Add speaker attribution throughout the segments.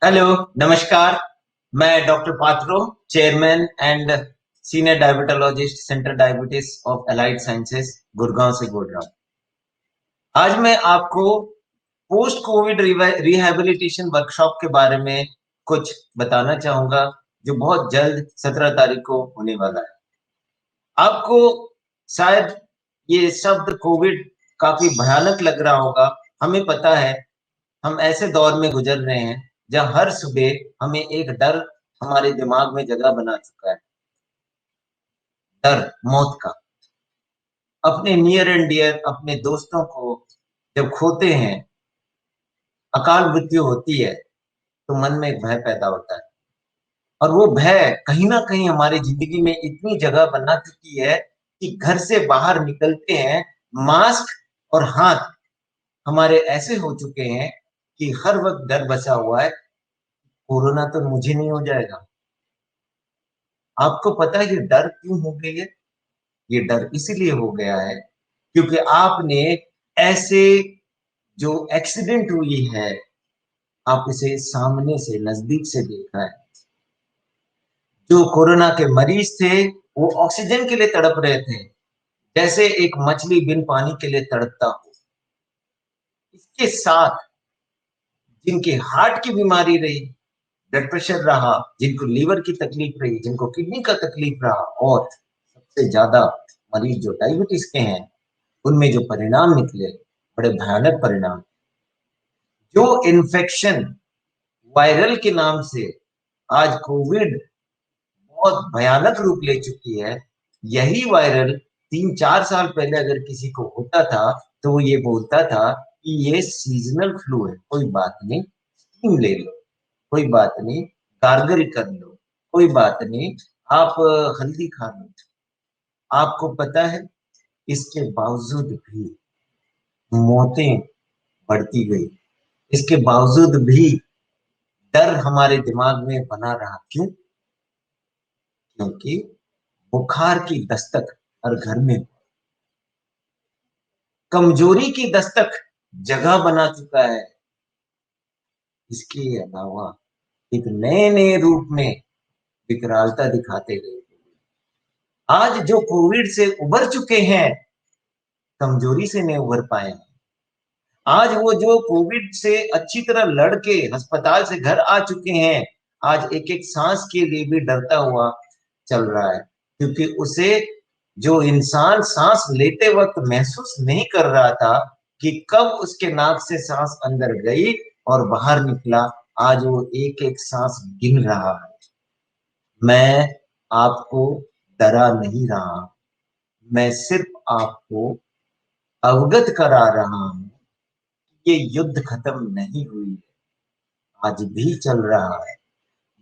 Speaker 1: Hello, नमस्कार। मैं doctor Patro, chairman and senior diabetologist, centre diabetes of allied sciences, Gurgaon से बोल रहा हूँ। आज मैं आपको पोस्ट कोविड रिहैबिलिटेशन वर्कशॉप के बारे में कुछ बताना चाहूंगा, जो बहुत जल्द 17 तारीख को होने वाला है। आपको शायद ये शब्द कोविड काफी भयानक लग रहा होगा। हमें पता है, हम ऐसे दौर में गुजर रहे हैं जहाँ हर सुबह हमें एक डर हमारे दिमाग में जगह बना चुका है। डर मौत का। अपने नियर एंड डियर अपने दोस्तों को जब खोते हैं, अकाल मृत्यु होती है, तो मन में एक भय पैदा होता है। और वो भय कहीं ना कहीं हमारी जिंदगी में इतनी जगह बना चुकी है कि घर से बाहर निकलते हैं, मास्क और हाथ हमारे ऐसे हो चुके हैं कि हर वक्त डर बसा हुआ है, कोरोना तो मुझे नहीं हो जाएगा। आपको पता है ये डर क्यों हो गई है? ये डर इसीलिए हो गया है क्योंकि आपने ऐसे जो एक्सीडेंट हुई है, आप इसे सामने से नजदीक से देखा है। जो कोरोना के मरीज थे, वो ऑक्सीजन के लिए तड़प रहे थे, जैसे एक मछली बिन पानी के लिए तड़पता हो। इसके साथ जिनके हार्ट की बीमारी रही, ब्लड प्रेशर रहा, जिनको लीवर की तकलीफ रही, जिनको किडनी का तकलीफ रहा, और सबसे ज्यादा मरीज जो डायबिटीज के हैं, उनमें जो परिणाम निकले, बड़े भयानक परिणाम। जो इन्फेक्शन वायरल के नाम से आज कोविड बहुत भयानक रूप ले चुकी है, यही वायरल 3-4 साल पहले अगर किसी को होता था तो वो ये बोलता था कि ये सीजनल फ्लू है, कोई बात नहीं, स्टीम ले लो, कोई बात नहीं, गार्गल कर लो, कोई बात नहीं, आप हल्दी खा लो। आपको पता है, इसके बावजूद भी मौतें बढ़ती गई। इसके बावजूद भी डर हमारे दिमाग में बना रहा। क्यों? क्योंकि बुखार की दस्तक हर घर में, कमजोरी की दस्तक जगह बना चुका है। इसके अलावा एक नए नए रूप में विकरालता दिखाते गए। आज जो कोविड से उबर चुके हैं, कमजोरी से नहीं उबर पाए हैं। आज वो जो कोविड से अच्छी तरह लड़ के अस्पताल से घर आ चुके हैं, आज एक एक सांस के लिए भी डरता हुआ चल रहा है, क्योंकि उसे जो इंसान सांस लेते वक्त महसूस नहीं कर रहा था कि कब उसके नाक से सांस अंदर गई और बाहर निकला, आज वो एक एक सांस गिन रहा है। मैं आपको डरा नहीं रहा, मैं सिर्फ आपको अवगत करा रहा हूं। ये युद्ध खत्म नहीं हुई है, आज भी चल रहा है।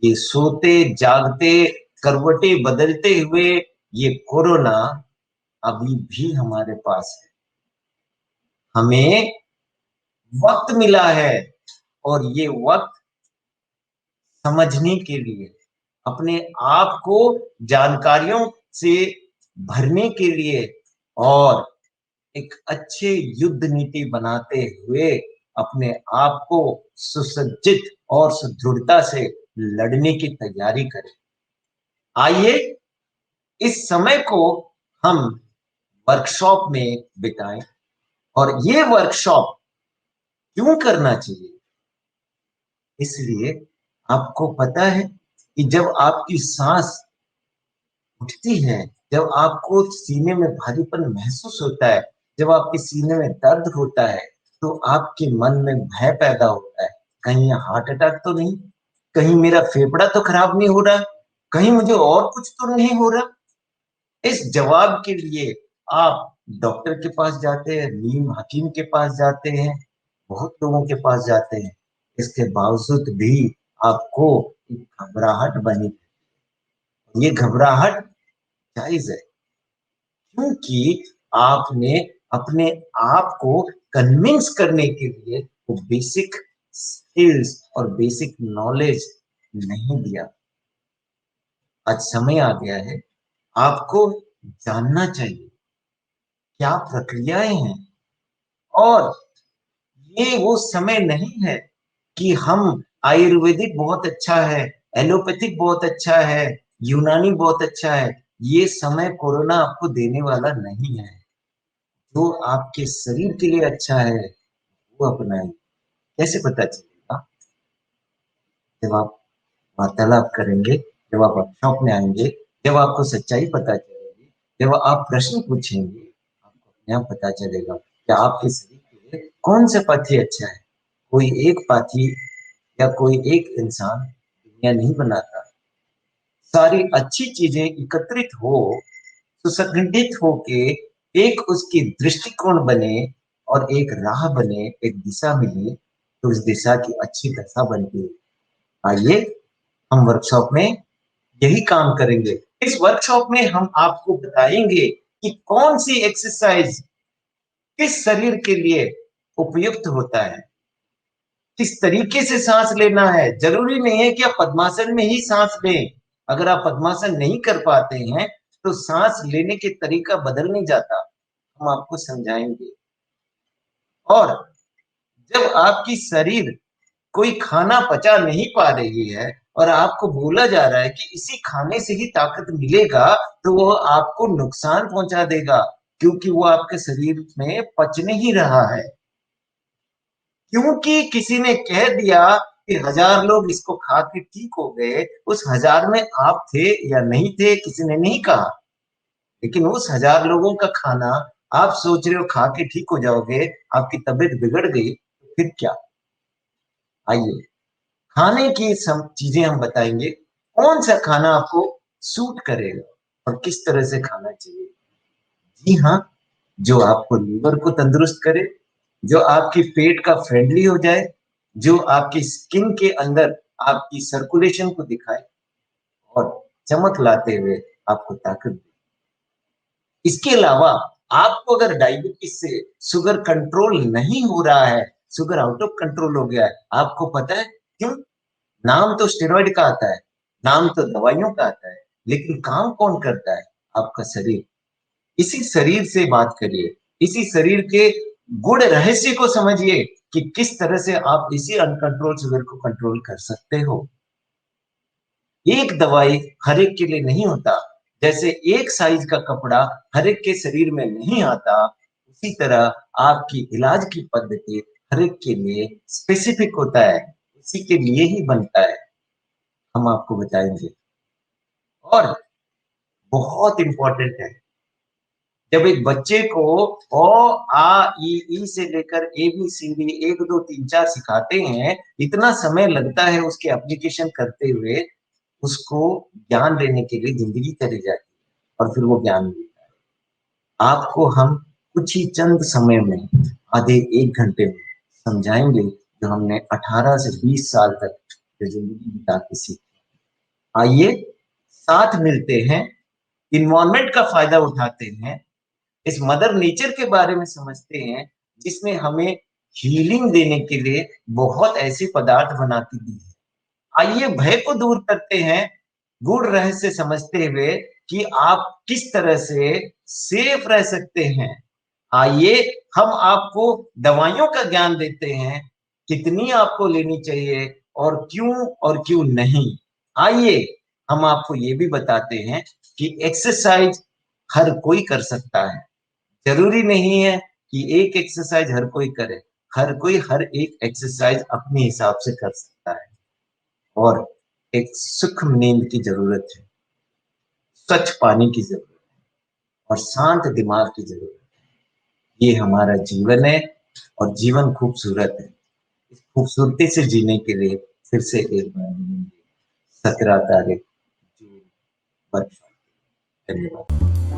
Speaker 1: ये सोते जागते, करवटें बदलते हुए ये कोरोना अभी भी हमारे पास है। हमें वक्त मिला है, और ये वक्त समझने के लिए, अपने आप को जानकारियों से भरने के लिए, और एक अच्छे युद्ध नीति बनाते हुए अपने आप को सुसज्जित और सुदृढ़ता से लड़ने की तैयारी करें। आइए इस समय को हम वर्कशॉप में बिताएं। और ये वर्कशॉप क्यों करना चाहिए? इसलिए, आपको पता है कि जब आपकी सांस उठती है, जब आपको सीने में भारीपन महसूस होता है, जब आपके सीने में दर्द होता है, तो आपके मन में भय पैदा होता है। कहीं ये हार्ट अटैक तो नहीं, कहीं मेरा फेफड़ा तो खराब नहीं हो रहा, कहीं मुझे और कुछ तो नहीं हो रहा। इस जवाब के लिए आप डॉक्टर के पास जाते हैं, नीम हकीम के पास जाते हैं, बहुत लोगों के पास जाते हैं। इसके बावजूद भी आपको एक घबराहट बनी। ये घबराहट जायज है, क्योंकि आपने अपने आप को कन्विंस करने के लिए वो बेसिक स्किल्स और बेसिक नॉलेज नहीं दिया। आज समय आ गया है, आपको जानना चाहिए क्या प्रक्रियाएं हैं। और ये वो समय नहीं है कि हम आयुर्वेदिक बहुत अच्छा है, एलोपैथिक बहुत अच्छा है, यूनानी बहुत अच्छा है। ये समय कोरोना आपको देने वाला नहीं है। जो आपके शरीर के लिए अच्छा है वो अपनाएं। कैसे पता चलेगा? जब आप वार्तालाप करेंगे, जब आप वर्कशॉप में आएंगे, जब आपको सच्चाई पता चलेगी, जब आप प्रश्न पूछेंगे, आपको अपने आप पता चलेगा कि आपके शरीर के लिए कौन सा पाथी अच्छा है। कोई एक पाथी या कोई एक इंसान दुनिया नहीं बनाता। सारी अच्छी चीजें एकत्रित हो, सुसंगठित होके एक उसकी दृष्टिकोण बने और एक राह बने, एक दिशा मिले, तो उस दिशा की अच्छी दशा बनती है। आइए हम वर्कशॉप में यही काम करेंगे। इस वर्कशॉप में हम आपको बताएंगे कि कौन सी एक्सरसाइज किस शरीर के लिए उपयुक्त होता है, किस तरीके से सांस लेना है। जरूरी नहीं है कि आप पद्मासन में ही सांस लें। अगर आप पद्मासन नहीं कर पाते हैं तो सांस लेने के तरीका बदल नहीं जाता, हम आपको समझाएंगे। और जब आपकी शरीर कोई खाना पचा नहीं पा रही है और आपको बोला जा रहा है कि इसी खाने से ही ताकत मिलेगा, तो वो आपको नुकसान पहुंचा देगा, क्योंकि वो आपके शरीर में पच नहीं रहा है। क्योंकि किसी ने कह दिया कि 1000 लोग इसको खा के ठीक हो गए, उस 1000 में आप थे या नहीं थे किसी ने नहीं कहा। लेकिन उस 1000 लोगों का खाना आप सोच रहे हो खा के ठीक हो जाओगे, आपकी तबीयत बिगड़ गई, तो फिर क्या? आइए खाने की सब चीजें हम बताएंगे। कौन सा खाना आपको सूट करेगा और किस तरह से खाना चाहिए। जी हाँ, जो आपको लीवर को तंदुरुस्त करे, जो आपकी पेट का फ्रेंडली हो जाए, जो आपकी स्किन के अंदर आपकी सर्कुलेशन को दिखाए और चमक लाते हुए आपको ताकत दे। इसके अलावा आपको अगर डायबिटीज से शुगर कंट्रोल नहीं हो रहा है, शुगर आउट ऑफ कंट्रोल हो गया है, आपको पता है क्यों? नाम तो स्टेरॉइड का आता है, नाम तो दवाइयों का आता है, लेकिन काम कौन करता है? आपका शरीर। इसी शरीर से बात करिए, इसी शरीर के गुण रहस्य को समझिए कि किस तरह से आप इसी अनकंट्रोल शुगर को कंट्रोल कर सकते हो। एक दवाई हर एक के लिए नहीं होता। जैसे एक साइज का कपड़ा हर एक के शरीर में नहीं आता, उसी तरह आपकी इलाज की पद्धति हर एक के लिए स्पेसिफिक होता है, उसी के लिए ही बनता है। हम आपको बताएंगे। और बहुत इंपॉर्टेंट है, जब एक बच्चे को ई से लेकर ABCD 1 2 3 4 सिखाते हैं, इतना समय लगता है उसके एप्लीकेशन करते हुए, उसको ज्ञान लेने के लिए जिंदगी चली जाती है और फिर वो ज्ञान मिलता है। आपको हम कुछ ही चंद समय में, आधे 1 घंटे में समझाएंगे जो हमने 18 से 20 साल तक जो जिंदगी बिता के सीखी। आइए साथ मिलते हैं, इन्वायरमेंट का फायदा उठाते हैं, इस मदर नेचर के बारे में समझते हैं जिसने हमें हीलिंग देने के लिए बहुत ऐसे पदार्थ बना के दी है। आइए भय को दूर करते हैं, गूढ़ रहस्य समझते हुए कि आप किस तरह से सेफ रह सकते हैं। आइए हम आपको दवाइयों का ज्ञान देते हैं, कितनी आपको लेनी चाहिए और क्यों नहीं। आइए हम आपको ये भी बताते हैं कि एक्सरसाइज हर कोई कर सकता है। जरूरी नहीं है कि एक एक्सरसाइज हर कोई करे, हर कोई हर एक एक्सरसाइज अपने हिसाब से कर सकता है। और एक सूक्ष्म नींद की जरूरत है, स्वच्छ पानी की जरूरत है और शांत दिमाग की जरूरत है। ये हमारा जीवन है और जीवन खूबसूरत है। इस खूबसूरती से जीने के लिए फिर से एक बार मिलेंगे 17 तारीख जून। धन्यवाद।